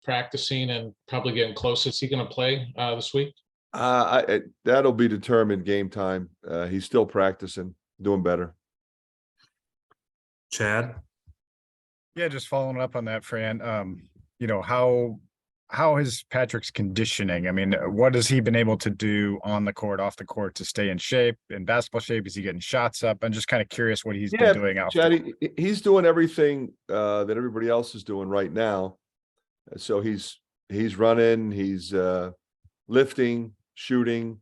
practicing and probably getting close. Is he going to play this week? That'll be determined game time. He's still practicing, doing better. Chad? Yeah, just following up on that, Fran. How is Patrick's conditioning? I mean, what has he been able to do on the court, off the court to stay in shape, in basketball shape? Is he getting shots up? I'm just kind of curious what he's been doing out there. He's doing everything that everybody else is doing right now. So he's running, he's lifting, shooting,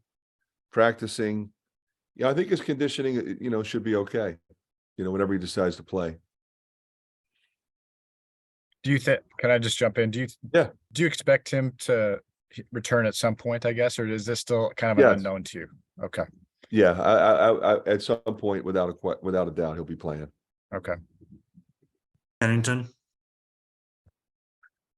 practicing. Yeah, I think his conditioning, should be okay, whenever he decides to play. Do you think, can I just jump in? Do you expect him to return at some point, I guess, or is this still kind of an unknown to you? Okay. Yeah, I at some point, without a doubt, he'll be playing. Okay. Pennington?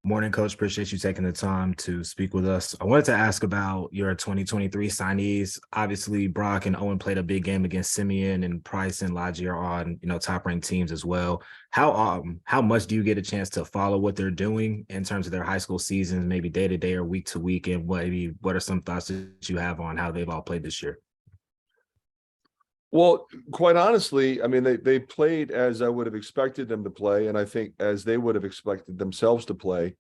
Morning, Coach. Appreciate you taking the time to speak with us. I wanted to ask about your 2023 signees. Obviously, Brock and Owen played a big game against Simeon, and Price and Lodgy are on, top-ranked teams as well. How much do you get a chance to follow what they're doing in terms of their high school seasons, maybe day-to-day or week-to-week, and what are some thoughts that you have on how they've all played this year? Well, quite honestly, I mean, they played as I would have expected them to play, and I think as they would have expected themselves to play.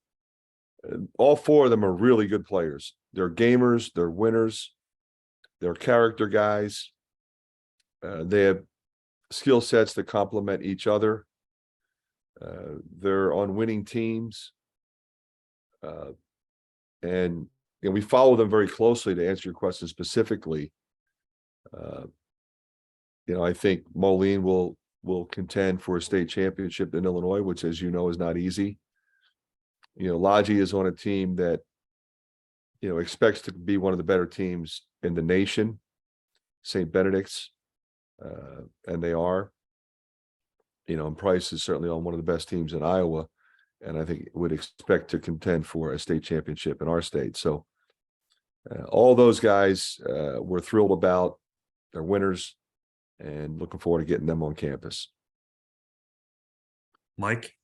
All four of them are really good players. They're gamers, they're winners, they're character guys. They have skill sets that complement each other. They're on winning teams. And we follow them very closely. To answer your question specifically, I think Moline will contend for a state championship in Illinois, which, as you know, is not easy. Lodgy is on a team that, expects to be one of the better teams in the nation, St. Benedict's, and they are. And Price is certainly on one of the best teams in Iowa, and I think would expect to contend for a state championship in our state. So all those guys we're thrilled about. They're winners, and looking forward to getting them on campus. Mike?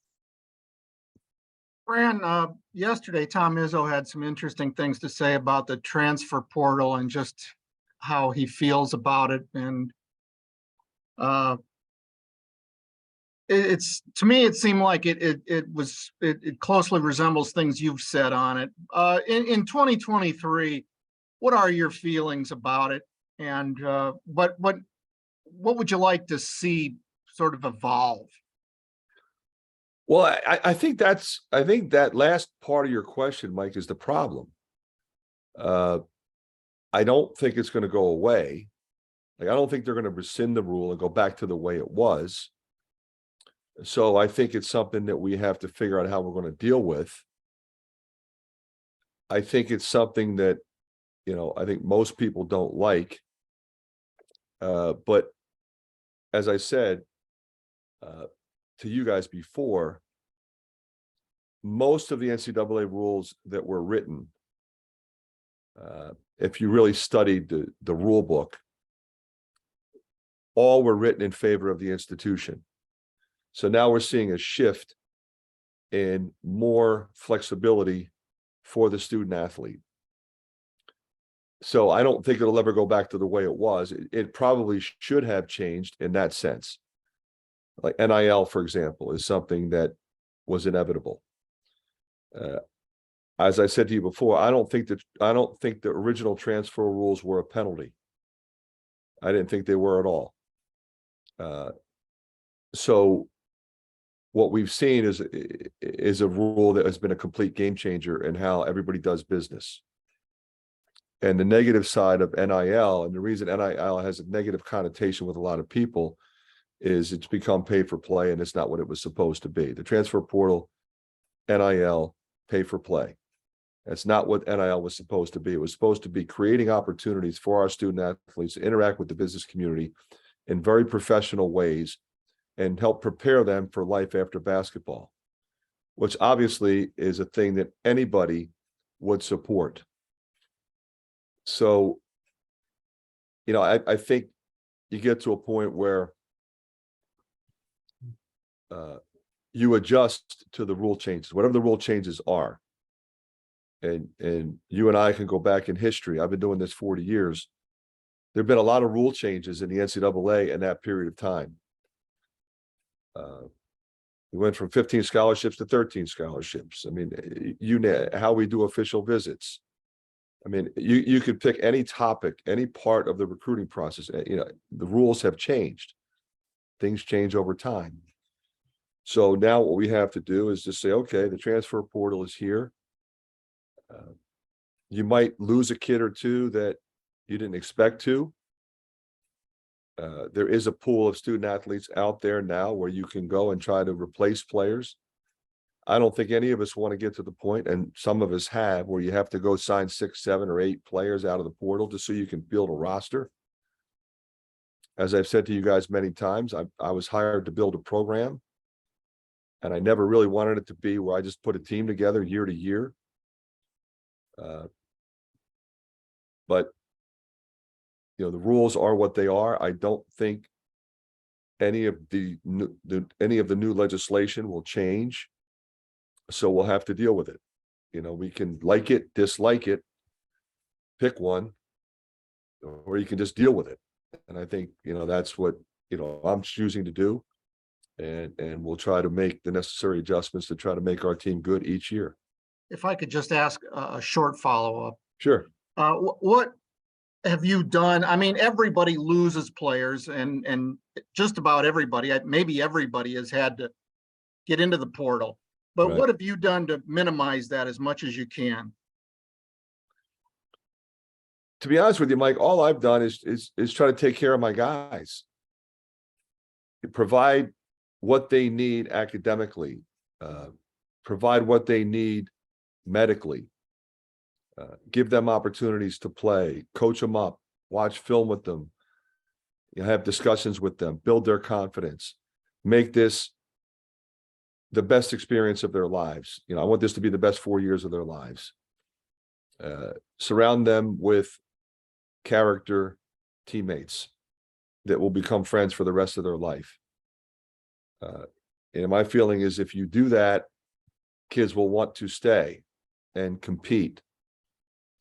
Fran, yesterday, Tom Izzo had some interesting things to say about the transfer portal and just how he feels about it. And to me, it seemed like it closely resembles things you've said on it. In 2023, what are your feelings about it? And what would you like to see sort of evolve? Well, I think that last part of your question, Mike, is the problem. I don't think it's going to go away. I don't think they're going to rescind the rule and go back to the way it was. So I think it's something that we have to figure out how we're going to deal with. I think it's something that, I think most people don't like. But as I said, to you guys before, most of the NCAA rules that were written, if you really studied the rule book, all were written in favor of the institution. So now we're seeing a shift in more flexibility for the student athlete. So I don't think it'll ever go back to the way it was. It probably should have changed in that sense. Like NIL, for example, is something that was inevitable. As I said to you before, I don't think the original transfer rules were a penalty. I didn't think they were at all. So what we've seen is a rule that has been a complete game changer in how everybody does business. And the negative side of NIL, and the reason NIL has a negative connotation with a lot of people, is it's become pay for play, and it's not what it was supposed to be. The transfer portal, NIL, pay for play. That's not what NIL was supposed to be. It was supposed to be creating opportunities for our student athletes to interact with the business community in very professional ways and help prepare them for life after basketball, which obviously is a thing that anybody would support. So, I think you get to a point where you adjust to the rule changes, whatever the rule changes are. and you and I can go back in history. I've been doing this 40 years. There've been a lot of rule changes in the NCAA in that period of time. We went from 15 scholarships to 13 scholarships. I mean, how we do official visits. I mean, you could pick any topic, any part of the recruiting process. The rules have changed. Things change over time. So now what we have to do is just say, okay, the transfer portal is here. You might lose a kid or two that you didn't expect to. There is a pool of student athletes out there now where you can go and try to replace players. I don't think any of us want to get to the point, and some of us have, where you have to go sign 6, 7, or 8 players out of the portal just so you can build a roster. As I've said to you guys many times, I was hired to build a program, and I never really wanted it to be where I just put a team together year to year. But the rules are what they are. I don't think any of the new legislation will change. So we'll have to deal with it. We can like it, dislike it, pick one, or you can just deal with it. And I think, that's what, I'm choosing to do. And we'll try to make the necessary adjustments to try to make our team good each year. If I could just ask a short follow-up. Sure. What have you done? I mean, everybody loses players, and just about everybody, maybe everybody, has had to get into the portal. But Right. what have you done to minimize that as much as you can? To be honest with you, Mike, all I've done is try to take care of my guys, provide what they need academically, provide what they need medically, give them opportunities to play, coach them up, watch film with them, have discussions with them, build their confidence, make this the best experience of their lives. I want this to be the best 4 years of their lives. Surround them with character teammates that will become friends for the rest of their life. And my feeling is if you do that, kids will want to stay and compete.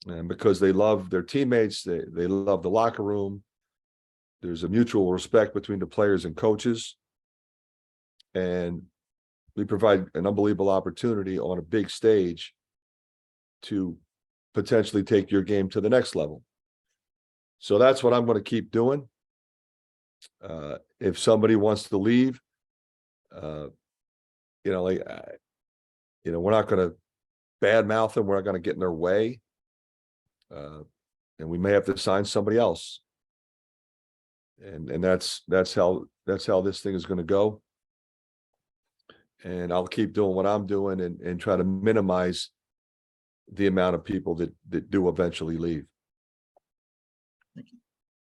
And because they love their teammates, they love the locker room. There's a mutual respect between the players and coaches. And we provide an unbelievable opportunity on a big stage to potentially take your game to the next level. So that's what I'm going to keep doing. If somebody wants to leave, we're not going to badmouth them. We're not going to get in their way. And we may have to sign somebody else. And that's how this thing is going to go. And I'll keep doing what I'm doing and try to minimize the amount of people that do eventually leave.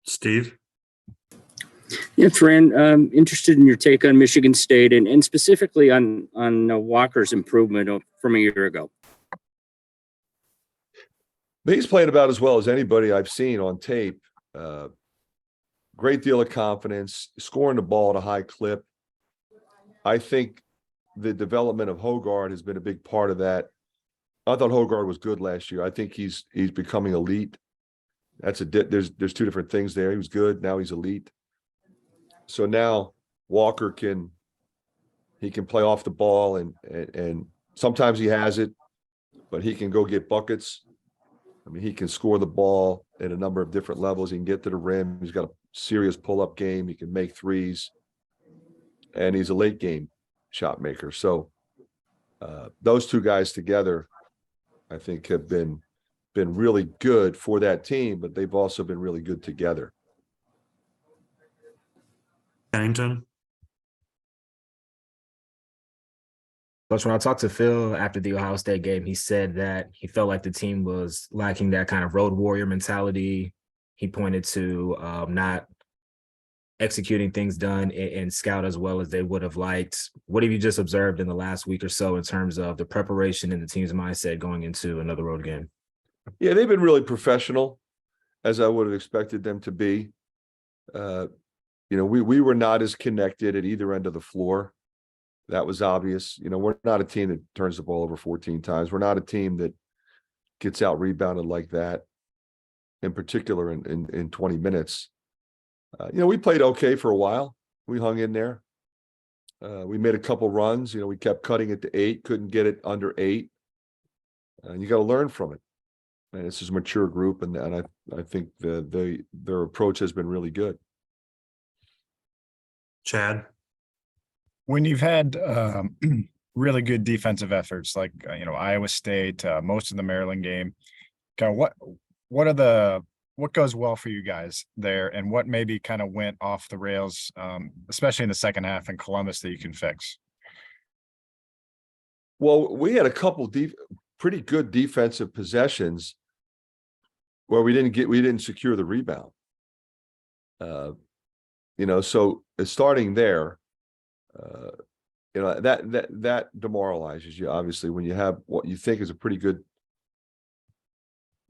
Steve? Yeah, Fran, interested in your take on Michigan State and specifically on Walker's improvement from a year ago. He's playing about as well as anybody I've seen on tape. Great deal of confidence, scoring the ball at a high clip. I think the development of Hogard has been a big part of that. I thought Hogard was good last year. I think he's becoming elite. There's two different things there. He was good. Now he's elite. So now Walker can play off the ball and sometimes he has it, but he can go get buckets. I mean, he can score the ball at a number of different levels. He can get to the rim. He's got a serious pull-up game. He can make threes, and he's a late game shot maker. So those two guys together, I think, have been really good for that team, but they've also been really good together. Pennington? Coach, when I talked to Phil after the Ohio State game, he said that he felt like the team was lacking that kind of road warrior mentality. He pointed to not executing things done in scout as well as they would have liked. What have you just observed in the last week or so in terms of the preparation and the team's mindset going into another road game? Yeah, they've been really professional, as I would have expected them to be. We were not as connected at either end of the floor. That was obvious. We're not a team that turns the ball over 14 times. We're not a team that gets out rebounded like that, in particular in 20 minutes. We played okay for a while. We hung in there. We made a couple runs. We kept cutting it to 8, couldn't get it under 8. And you got to learn from it. And this is a mature group, and I think their approach has been really good. Chad, When you've had really good defensive efforts like Iowa State, most of the Maryland game, kind of what goes well for you guys there, and what maybe kind of went off the rails, especially in the second half in Columbus, that you can fix? Well, we had a couple pretty good defensive possessions where we didn't secure the rebound. So starting there, that demoralizes you, obviously, when you have what you think is a pretty good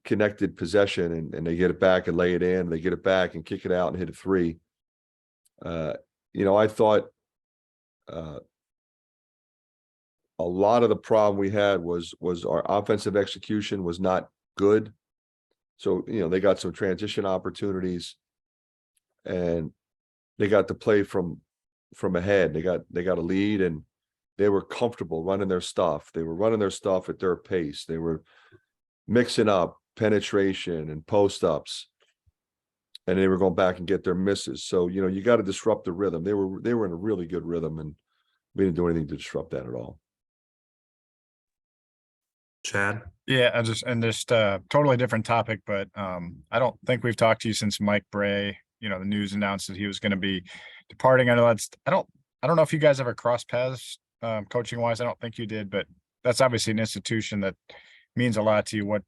connected possession and they get it back and lay it in, they get it back and kick it out and hit a 3. I thought a lot of the problem we had was our offensive execution was not good. So, they got some transition opportunities and they got to play from ahead. They got a lead and they were comfortable running their stuff. They were running their stuff at their pace. They were mixing up penetration and post-ups, and they were going back and get their misses. So, you got to disrupt the rhythm. They were in a really good rhythm, and we didn't do anything to disrupt that at all. Chad. Yeah, I just totally different topic, but I don't think we've talked to you since Mike Bray. The news announced that he was going to be departing. I know I don't know if you guys ever crossed paths coaching wise. I don't think you did, but that's obviously an institution that means a lot to you. What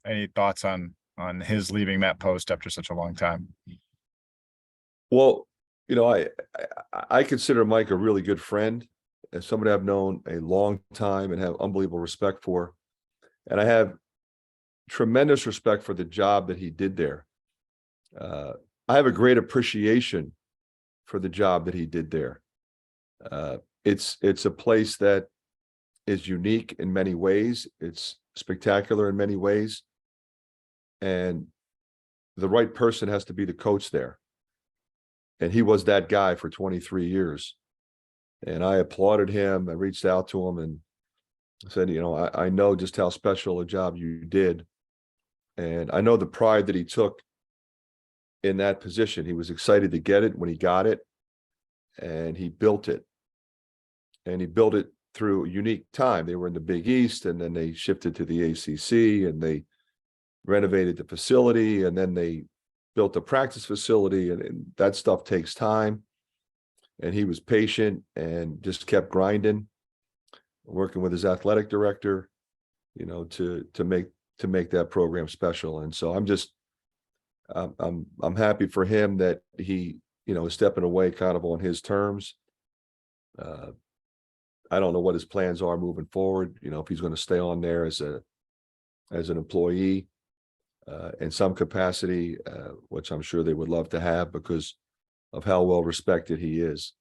any thoughts on his leaving that post after such a long time? Well, I consider Mike a really good friend and somebody I've known a long time and have unbelievable respect for. And I have tremendous respect for the job that he did there. I have a great appreciation for the job that he did there. It's a place that is unique in many ways. It's spectacular in many ways. And the right person has to be the coach there. And he was that guy for 23 years. And I applauded him. I reached out to him and said, I know just how special a job you did. And I know the pride that he took in that position. He was excited to get it when he got it, and he built it. And he built it through a unique time. They were in the Big East, and then they shifted to the ACC, and they renovated the facility, and then they built a practice facility, and that stuff takes time. And he was patient and just kept grinding, working with his athletic director, to make that program special. And so I'm happy for him that he, is stepping away kind of on his terms. I don't know what his plans are moving forward. If he's going to stay on there as an employee in some capacity, which I'm sure they would love to have because of how well respected he is.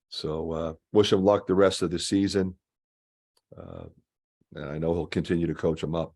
So wish him luck the rest of the season. And I know he'll continue to coach him up.